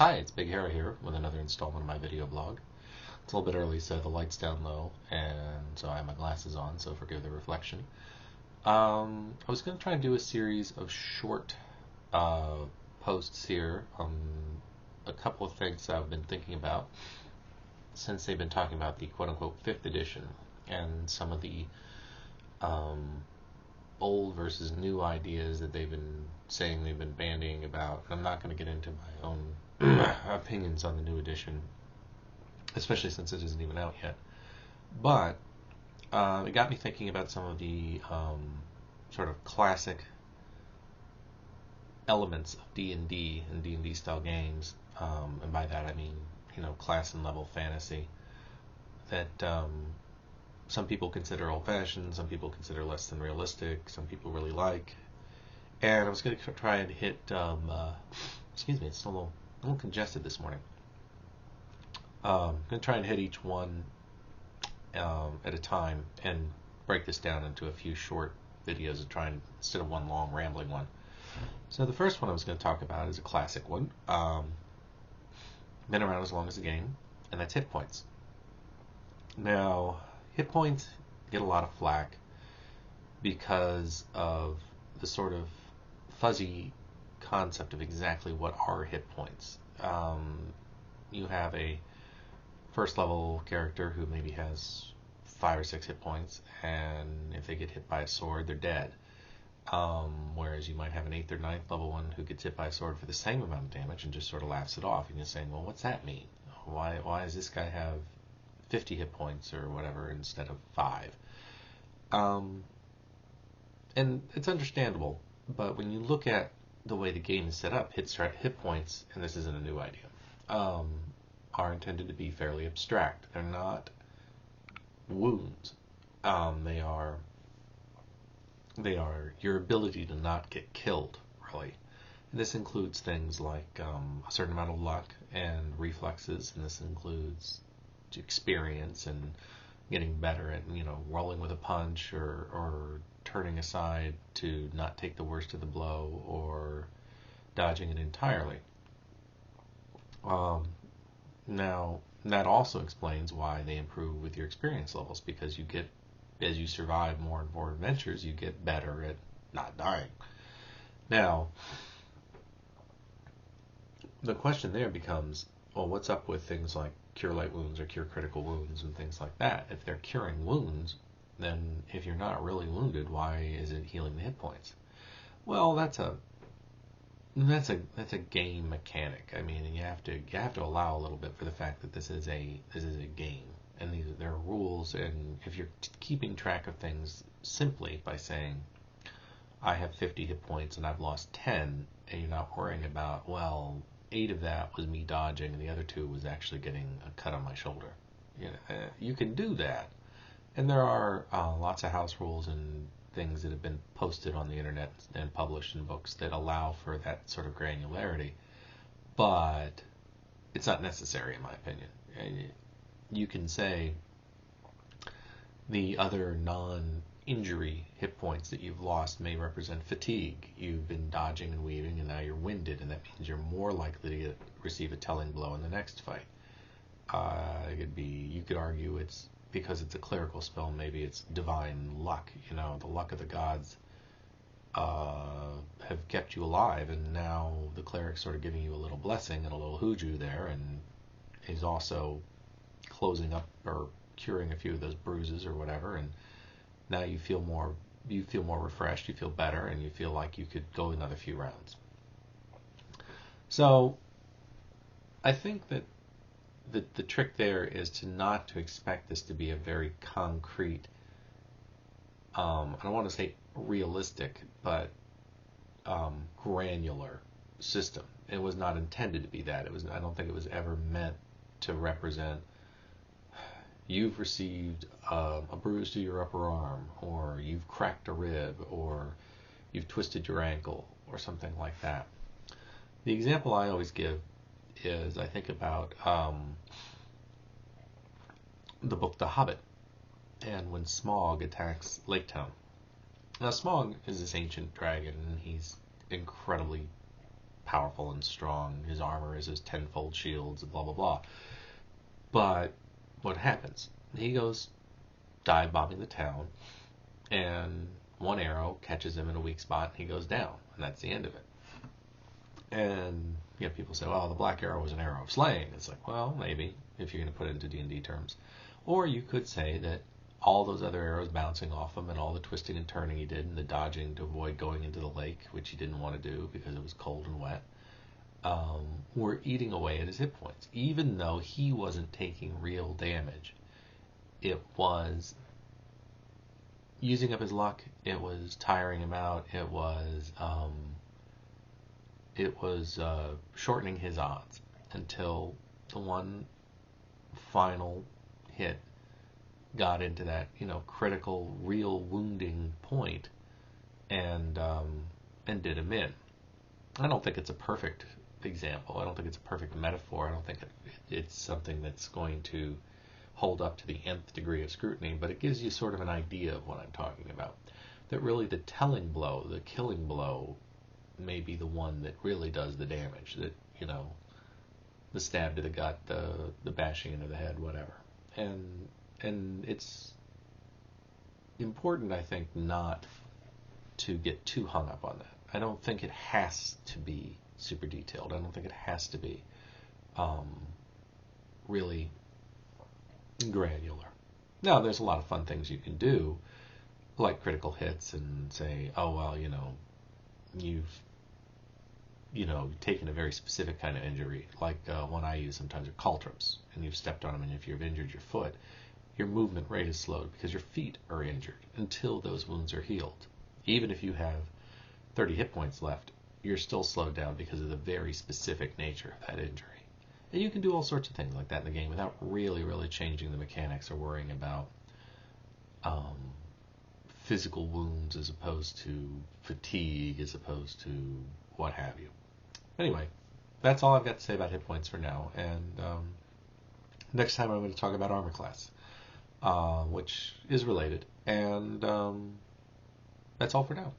Hi, it's Bighara here with another installment of my video blog. It's a little bit early, so the light's down low, and so I have my glasses on, so forgive the reflection. I was going to try and do a series of short posts here on a couple of things I've been thinking about since they've been talking about the quote-unquote 5th edition and some of the old versus new ideas that they've been saying they've been bandying about. I'm not going to get into my own opinions on the new edition, especially since it isn't even out yet. But it got me thinking about some of the sort of classic elements of D&D and D&D style games, and by that I mean, class and level fantasy that some people consider old-fashioned, some people consider less than realistic, some people really like. And I was going to try and hit, excuse me, it's a little congested this morning. I'm going to try and hit each one at a time and break this down into a few short videos and try and, instead of one long rambling one. So the first one I was going to talk about is a classic one. Been around as long as the game, and that's hit points. Now, hit points get a lot of flack because of the sort of fuzzy concept of exactly what are hit points. You have a first level character who maybe has 5 or 6 hit points, and if they get hit by a sword, they're dead. Whereas you might have an 8th or 9th level one who gets hit by a sword for the same amount of damage and just sort of laughs it off. And you're saying, well, what's that mean? Why does this guy have 50 hit points or whatever instead of 5? And it's understandable, but when you look at the way the game is set up, hit points, and this isn't a new idea, are intended to be fairly abstract. They're not wounds. They are your ability to not get killed, really. And this includes things like a certain amount of luck and reflexes, and this includes experience and getting better at, rolling with a punch or turning aside to not take the worst of the blow or dodging it entirely. Now, that also explains why they improve with your experience levels, because you get, as you survive more and more adventures, you get better at not dying. Now, the question there becomes, well, what's up with things like cure light wounds or cure critical wounds and things like that? If they're curing wounds, then if you're not really wounded, why is it healing the hit points? Well, that's a game mechanic. I mean, you have to allow a little bit for the fact that this is a game, and there are rules. And if you're keeping track of things simply by saying, I have 50 hit points and I've lost 10, and you're not worrying about, well, 8 of that was me dodging and the other 2 was actually getting a cut on my shoulder. You can do that, and there are lots of house rules and things that have been posted on the internet and published in books that allow for that sort of granularity, but it's not necessary in my opinion. You can say the other non-injury hit points that you've lost may represent fatigue. You've been dodging and weaving and now you're winded, and that means you're more likely to receive a telling blow in the next fight. You could argue it's because it's a clerical spell, maybe it's divine luck. The luck of the gods have kept you alive, and now the cleric's sort of giving you a little blessing and a little hoodoo there, and he's also closing up or curing a few of those bruises or whatever, and now you feel more refreshed, you feel better, and you feel like you could go another few rounds. So I think that the trick there is not to expect this to be a very concrete, I don't want to say realistic, but granular system. It was not intended to be that. I don't think it was ever meant to represent, you've received a bruise to your upper arm, or you've cracked a rib, or you've twisted your ankle, or something like that. The example I always give is, I think about the book The Hobbit, and when Smaug attacks Lake Town. Now, Smaug is this ancient dragon, and he's incredibly powerful and strong. His armor is his tenfold shields, blah, blah, blah. But what happens? He goes dive bombing the town, and one arrow catches him in a weak spot, and he goes down, and that's the end of it. And people say, well, the black arrow was an arrow of slaying. It's like, well, maybe, if you're going to put it into D&D terms. Or you could say that all those other arrows bouncing off him and all the twisting and turning he did and the dodging to avoid going into the lake, which he didn't want to do because it was cold and wet, were eating away at his hit points. Even though he wasn't taking real damage, it was using up his luck, it was tiring him out, it was shortening his odds until the one final hit got into that critical, real wounding point, and did him in. I don't think it's a perfect example. I don't think it's a perfect metaphor. I don't think it's something that's going to hold up to the nth degree of scrutiny, but it gives you sort of an idea of what I'm talking about. That really the telling blow, the killing blow, may be the one that really does the damage. That, the stab to the gut, the bashing into the head, whatever. And it's important, I think, not to get too hung up on that. I don't think it has to be super detailed. I don't think it has to be really granular. Now, there's a lot of fun things you can do, like critical hits, and say, oh, well, you've taken a very specific kind of injury, like one I use sometimes are caltrops, and you've stepped on them, and if you've injured your foot, your movement rate is slowed because your feet are injured until those wounds are healed. Even if you have 30 hit points left, you're still slowed down because of the very specific nature of that injury. And you can do all sorts of things like that in the game without really, really changing the mechanics or worrying about physical wounds as opposed to fatigue, as opposed to what have you. Anyway, that's all I've got to say about hit points for now. And next time I'm going to talk about armor class, which is related. And that's all for now.